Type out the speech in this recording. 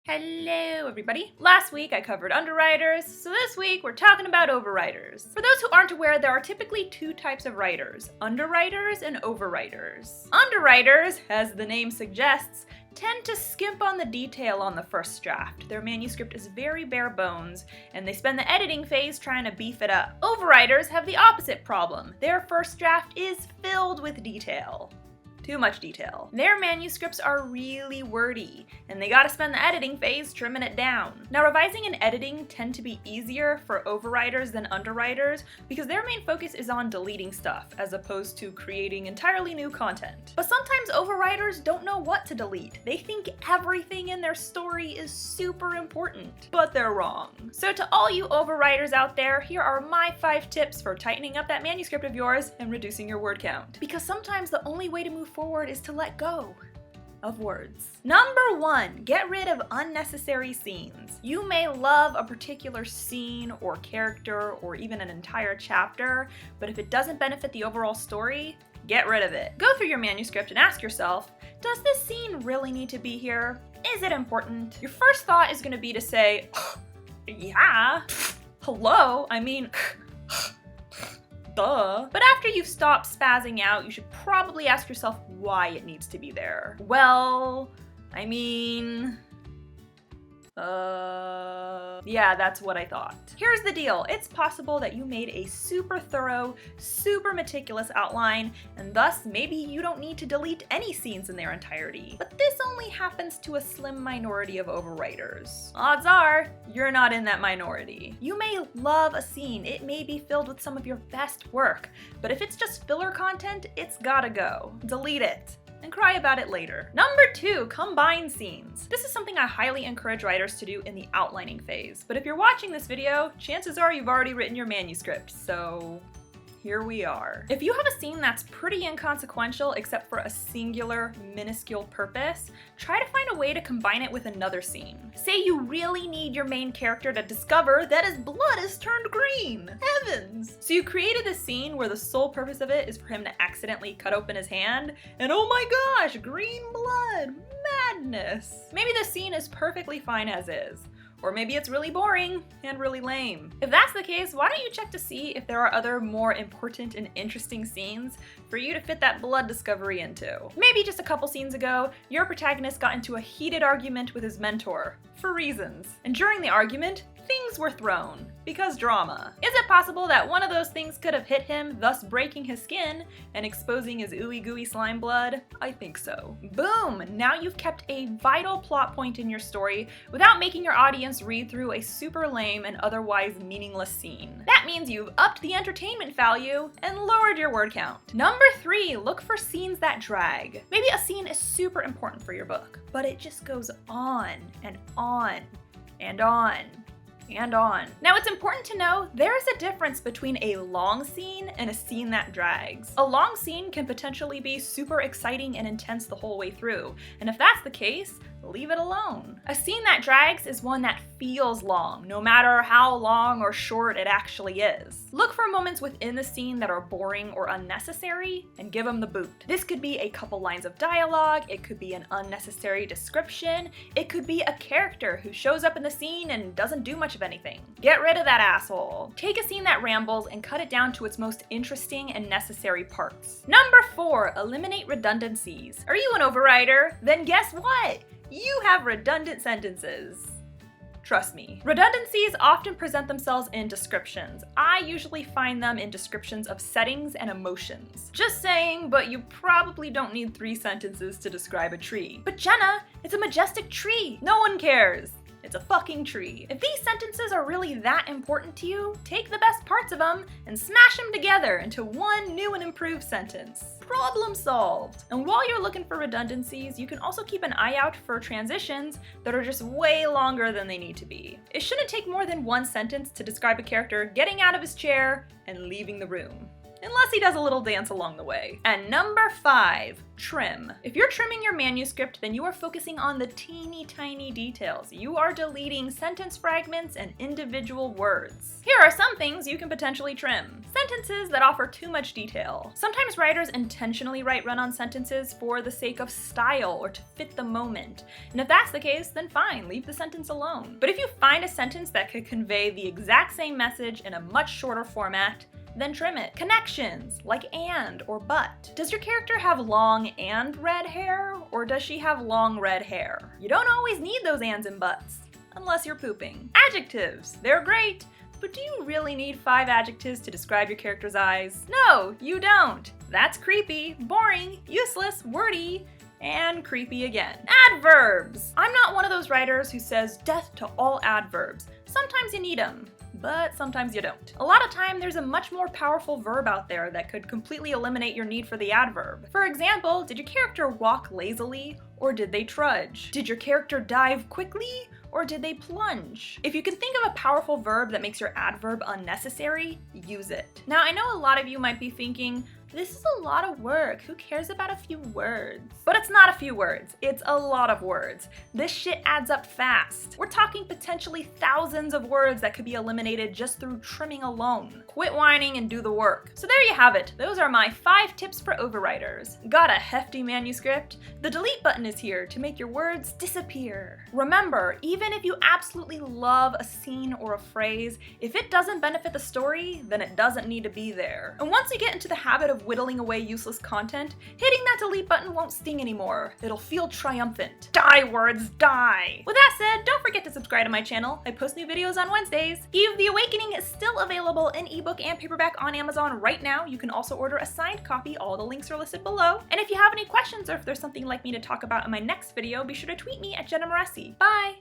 Hello everybody! Last week I covered underwriters, so this week we're talking about overwriters. For those who aren't aware, there are typically two types of writers, underwriters and overwriters. Underwriters, as the name suggests, tend to skimp on the detail on the first draft. Their manuscript is very bare bones, and they spend the editing phase trying to beef it up. Overwriters have the opposite problem. Their first draft is filled with detail. Too much detail. Their manuscripts are really wordy, and they gotta spend the editing phase trimming it down. Now, revising and editing tend to be easier for overwriters than underwriters because their main focus is on deleting stuff as opposed to creating entirely new content. But sometimes overwriters don't know what to delete. They think everything in their story is super important, but they're wrong. So to all you overwriters out there, here are my 5 tips for tightening up that manuscript of yours and reducing your word count. Because sometimes the only way to move forward is to let go of words. Number 1, get rid of unnecessary scenes. You may love a particular scene or character or even an entire chapter, but if it doesn't benefit the overall story, get rid of it. Go through your manuscript and ask yourself, does this scene really need to be here? Is it important? Your first thought is going to be to say, yeah, hello, I mean, duh. But after you've stopped spazzing out, you should probably ask yourself why it needs to be there. Well, I mean, yeah, that's what I thought. Here's the deal. It's possible that you made a super thorough, super meticulous outline, and thus maybe you don't need to delete any scenes in their entirety. But this only happens to a slim minority of overwriters. Odds are, you're not in that minority. You may love a scene. It may be filled with some of your best work, but if it's just filler content, it's gotta go. Delete it and cry about it later. Number 2, combine scenes. This is something I highly encourage writers to do in the outlining phase, but if you're watching this video, chances are you've already written your manuscript, so here we are. If you have a scene that's pretty inconsequential except for a singular, minuscule purpose, try to find a way to combine it with another scene. Say you really need your main character to discover that his blood is turned green. Heavens! So you created this scene where the sole purpose of it is for him to accidentally cut open his hand, and oh my gosh, green blood! Madness! Maybe the scene is perfectly fine as is. Or maybe it's really boring and really lame. If that's the case, why don't you check to see if there are other more important and interesting scenes for you to fit that blood discovery into. Maybe just a couple scenes ago, your protagonist got into a heated argument with his mentor, for reasons. And during the argument, things were thrown, because drama. Is it possible that one of those things could have hit him, thus breaking his skin and exposing his ooey gooey slime blood? I think so. Boom! Now you've kept a vital plot point in your story without making your audience read through a super lame and otherwise meaningless scene. That means you've upped the entertainment value and lowered your word count. Number 3, look for scenes that drag. Maybe a scene is super important for your book, but it just goes on and on and on and on. Now, it's important to know there's a difference between a long scene and a scene that drags. A long scene can potentially be super exciting and intense the whole way through, and if that's the case, leave it alone. A scene that drags is one that feels long, no matter how long or short it actually is. Look for moments within the scene that are boring or unnecessary and give them the boot. This could be a couple lines of dialogue, it could be an unnecessary description, it could be a character who shows up in the scene and doesn't do much of anything. Get rid of that asshole. Take a scene that rambles and cut it down to its most interesting and necessary parts. Number 4, eliminate redundancies. Are you an overwriter? Then guess what? You have redundant sentences. Trust me. Redundancies often present themselves in descriptions. I usually find them in descriptions of settings and emotions. Just saying, but you probably don't need 3 sentences to describe a tree. But Jenna, it's a majestic tree. No one cares. It's a fucking tree. If these sentences are really that important to you, take the best parts of them and smash them together into one new and improved sentence. Problem solved. And while you're looking for redundancies, you can also keep an eye out for transitions that are just way longer than they need to be. It shouldn't take more than 1 sentence to describe a character getting out of his chair and leaving the room. unless he does a little dance along the way. And number 5, trim. If you're trimming your manuscript, then you are focusing on the teeny tiny details. You are deleting sentence fragments and individual words. Here are some things you can potentially trim. Sentences that offer too much detail. Sometimes writers intentionally write run-on sentences for the sake of style or to fit the moment. And if that's the case, then fine, leave the sentence alone. But if you find a sentence that could convey the exact same message in a much shorter format, then trim it. Connections, like and or but. Does your character have long and red hair, or does she have long red hair? You don't always need those ands and buts, unless you're pooping. Adjectives, they're great, but do you really need 5 adjectives to describe your character's eyes? No, you don't. That's creepy, boring, useless, wordy, and creepy again. Adverbs! I'm not one of those writers who says death to all adverbs. Sometimes you need them, but sometimes you don't. A lot of time there's a much more powerful verb out there that could completely eliminate your need for the adverb. For example, did your character walk lazily, or did they trudge? Did your character dive quickly, or did they plunge? If you can think of a powerful verb that makes your adverb unnecessary, use it. Now, I know a lot of you might be thinking, this is a lot of work. Who cares about a few words? But it's not a few words. It's a lot of words. This shit adds up fast. We're talking potentially thousands of words that could be eliminated just through trimming alone. Quit whining and do the work. So there you have it. Those are my 5 tips for overwriters. Got a hefty manuscript? The delete button is here to make your words disappear. Remember, even if you absolutely love a scene or a phrase, if it doesn't benefit the story, then it doesn't need to be there. And once you get into the habit of whittling away useless content, hitting that delete button won't sting anymore. It'll feel triumphant. Die, words, die! With that said, don't forget to subscribe to my channel. I post new videos on Wednesdays. Eve the Awakening is still available in ebook and paperback on Amazon right now. You can also order a signed copy. All the links are listed below. And if you have any questions or if there's something you'd like me to talk about in my next video, be sure to tweet me at Jenna Moreci. Bye!